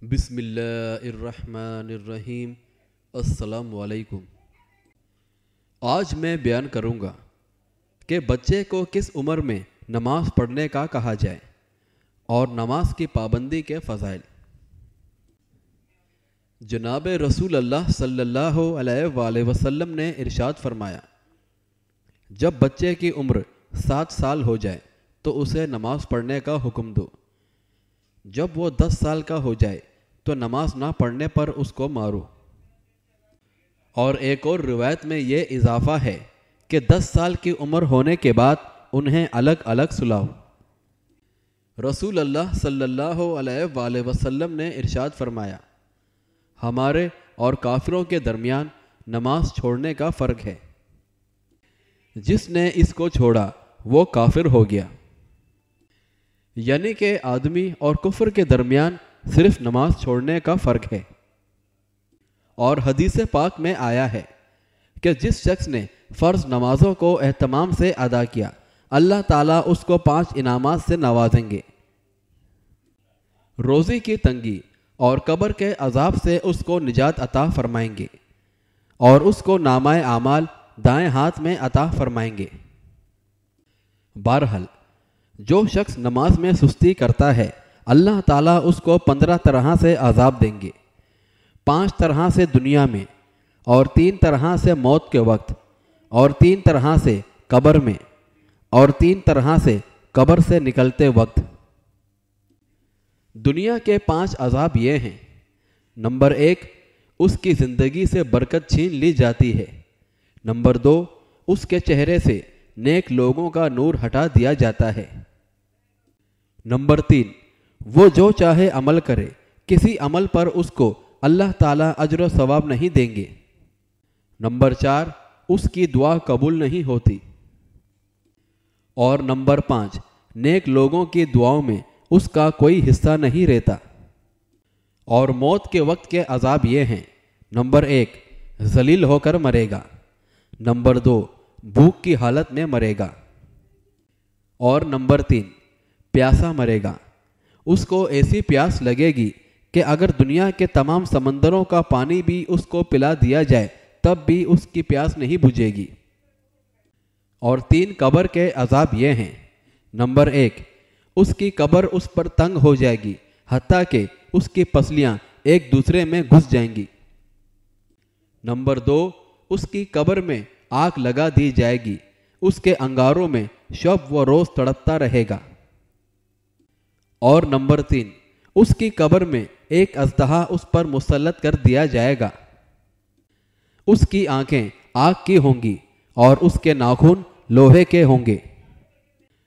بسم اللہ الرحمن الرحیم۔ السلام علیکم۔ آج میں بیان کروں گا کہ بچے کو کس عمر میں نماز پڑھنے کا کہا جائے اور نماز کی پابندی کے فضائل۔ جناب رسول اللہ صلی اللہ علیہ وآلہ وسلم نے ارشاد فرمایا، جب بچے کی عمر 7 سال ہو جائے تو اسے نماز پڑھنے کا حکم دو، جب وہ 10 سال کا ہو جائے تو نماز نہ پڑھنے پر اس کو مارو۔ اور ایک اور روایت میں یہ اضافہ ہے کہ 10 سال کی عمر ہونے کے بعد انہیں الگ الگ سلاؤ۔ رسول اللہ صلی اللہ علیہ وآلہ وسلم نے ارشاد فرمایا، ہمارے اور کافروں کے درمیان نماز چھوڑنے کا فرق ہے، جس نے اس کو چھوڑا وہ کافر ہو گیا۔ یعنی کہ آدمی اور کفر کے درمیان صرف نماز چھوڑنے کا فرق ہے۔ اور حدیث پاک میں آیا ہے کہ جس شخص نے فرض نمازوں کو اہتمام سے ادا کیا، اللہ تعالیٰ اس کو 5 انعامات سے نوازیں گے۔ روزی کی تنگی اور قبر کے عذاب سے اس کو نجات عطا فرمائیں گے، اور اس کو نامہ اعمال دائیں ہاتھ میں عطا فرمائیں گے۔ بہرحال جو شخص نماز میں سستی کرتا ہے، اللہ تعالیٰ اس کو 15 طرح سے عذاب دیں گے، 5 طرح سے دنیا میں، اور 3 طرح سے موت کے وقت، اور 3 طرح سے قبر میں، اور 3 طرح سے قبر سے نکلتے وقت۔ دنیا کے 5 عذاب یہ ہیں۔ نمبر 1، اس کی زندگی سے برکت چھین لی جاتی ہے۔ نمبر 2، اس کے چہرے سے نیک لوگوں کا نور ہٹا دیا جاتا ہے۔ نمبر 3، وہ جو چاہے عمل کرے، کسی عمل پر اس کو اللہ تعالیٰ اجر و ثواب نہیں دیں گے۔ نمبر 4، اس کی دعا قبول نہیں ہوتی۔ اور نمبر 5، نیک لوگوں کی دعاؤں میں اس کا کوئی حصہ نہیں رہتا۔ اور موت کے وقت کے عذاب یہ ہیں۔ نمبر 1، ذلیل ہو کر مرے گا۔ نمبر 2، بھوک کی حالت میں مرے گا۔ اور نمبر 3، پیاسا مرے گا۔ اس کو ایسی پیاس لگے گی کہ اگر دنیا کے تمام سمندروں کا پانی بھی اس کو پلا دیا جائے تب بھی اس کی پیاس نہیں بجھے گی۔ اور 3 قبر کے عذاب یہ ہیں۔ نمبر 1، اس کی قبر اس پر تنگ ہو جائے گی، حتیٰ کہ اس کی پسلیاں ایک دوسرے میں گھس جائیں گی۔ نمبر 2، اس کی قبر میں آگ لگا دی جائے گی، اس کے انگاروں میں شب و روز تڑپتا رہے گا۔ اور نمبر 3، اس کی قبر میں ایک اژدہا اس پر مسلط کر دیا جائے گا۔ اس کی آنکھیں آگ کی ہوں گی اور اس کے ناخن لوہے کے ہوں گے۔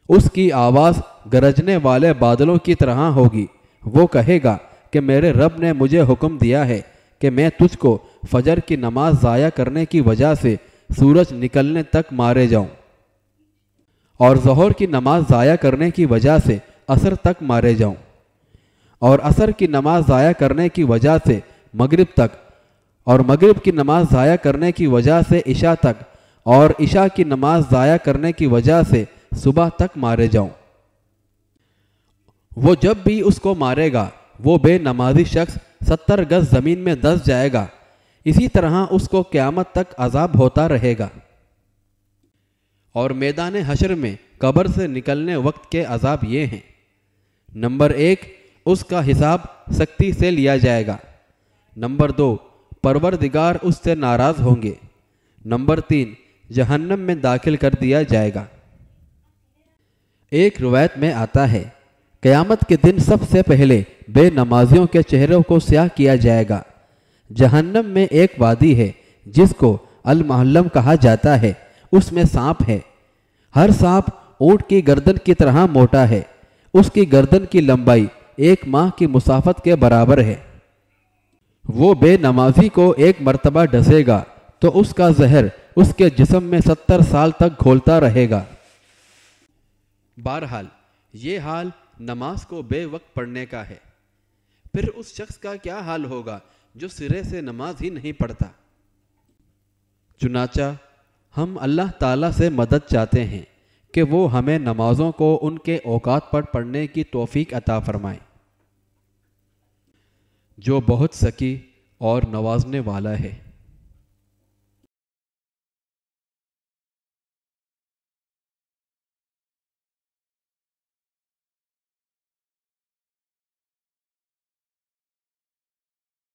اس کی آواز گرجنے والے بادلوں کی طرح ہوگی۔ وہ کہے گا کہ میرے رب نے مجھے حکم دیا ہے کہ میں تجھ کو فجر کی نماز ضائع کرنے کی وجہ سے سورج نکلنے تک مارے جاؤں، اور ظہر کی نماز ضائع کرنے کی وجہ سے عصر تک مارے جاؤں، اور عصر کی نماز ضائع کرنے کی وجہ سے مغرب تک، اور مغرب کی نماز ضائع کرنے کی وجہ سے عشاء تک، اور عشاء کی نماز ضائع کرنے کی وجہ سے صبح تک مارے جاؤں۔ وہ جب بھی اس کو مارے گا وہ بے نمازی شخص 70 گز زمین میں دس جائے گا۔ اسی طرح اس کو قیامت تک عذاب ہوتا رہے گا۔ اور میدان حشر میں قبر سے نکلنے وقت کے عذاب یہ ہیں۔ نمبر 1، اس کا حساب سختی سے لیا جائے گا۔ نمبر 2، پروردگار اس سے ناراض ہوں گے۔ نمبر 3، جہنم میں داخل کر دیا جائے گا۔ ایک روایت میں آتا ہے، قیامت کے دن سب سے پہلے بے نمازیوں کے چہروں کو سیاہ کیا جائے گا۔ جہنم میں ایک وادی ہے جس کو المحلم کہا جاتا ہے، اس میں سانپ ہے۔ ہر سانپ اونٹ کی گردن کی طرح موٹا ہے۔ اس کی گردن کی لمبائی 1 ماہ کی مسافت کے برابر ہے۔ وہ بے نمازی کو ایک مرتبہ ڈسے گا تو اس کا زہر اس کے جسم میں 70 سال تک گھولتا رہے گا۔ بہرحال یہ حال نماز کو بے وقت پڑھنے کا ہے۔ پھر اس شخص کا کیا حال ہوگا جو سرے سے نماز ہی نہیں پڑھتا؟ چنانچہ ہم اللہ تعالیٰ سے مدد چاہتے ہیں کہ وہ ہمیں نمازوں کو ان کے اوقات پر پڑھنے کی توفیق عطا فرمائے۔ جو بہت سکی اور نوازنے والا ہے۔